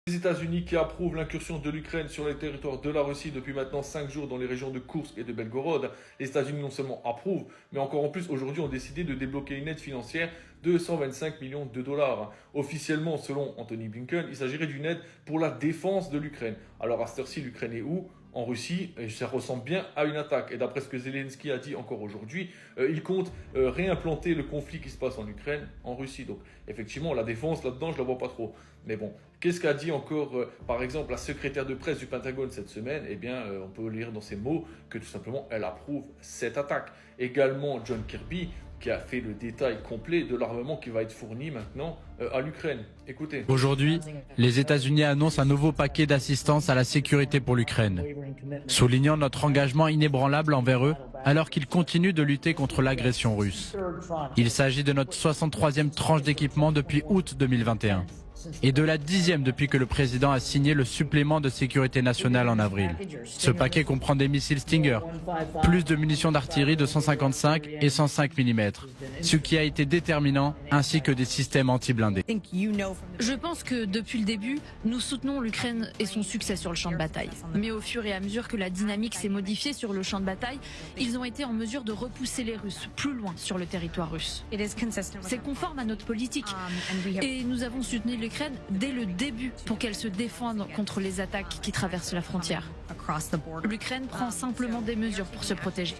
Les États-Unis qui approuvent l'incursion de l'Ukraine sur les territoires de la Russie depuis maintenant 5 jours dans les régions de Koursk et de Belgorod. Les États-Unis non seulement approuvent, mais encore en plus aujourd'hui ont décidé de débloquer une aide financière de 125 millions de dollars. Officiellement, selon Anthony Blinken, il s'agirait d'une aide pour la défense de l'Ukraine. Alors à cette heure-ci, l'Ukraine est où ? En Russie, et ça ressemble bien à une attaque. Et d'après ce que Zelensky a dit encore aujourd'hui, il compte réimplanter le conflit qui se passe en Ukraine en Russie. Donc effectivement, la défense là-dedans, je ne la vois pas trop. Mais bon, qu'est-ce qu'a dit encore, par exemple, la secrétaire de presse du Pentagone cette semaine ? Eh bien, on peut lire dans ses mots que tout simplement, elle approuve cette attaque. Également, John Kirby, qui a fait le détail complet de l'armement qui va être fourni maintenant à l'Ukraine. Écoutez. Aujourd'hui, les États-Unis annoncent un nouveau paquet d'assistance à la sécurité pour l'Ukraine, soulignant notre engagement inébranlable envers eux alors qu'ils continuent de lutter contre l'agression russe. Il s'agit de notre 63e tranche d'équipement depuis août 2021 et de la 10e depuis que le président a signé le supplément de sécurité nationale en avril. Ce paquet comprend des missiles Stinger, plus de munitions d'artillerie de 155 et 105 mm, ce qui a été déterminant, ainsi que des systèmes anti-blindés. Je pense que depuis le début, nous soutenons l'Ukraine et son succès sur le champ de bataille. Mais au fur et à mesure que la dynamique s'est modifiée sur le champ de bataille, ils ont été en mesure de repousser les Russes plus loin sur le territoire russe. C'est conforme à notre politique. Et nous avons soutenu l'Ukraine dès le début pour qu'elle se défende contre les attaques qui traversent la frontière. L'Ukraine prend simplement des mesures pour se protéger.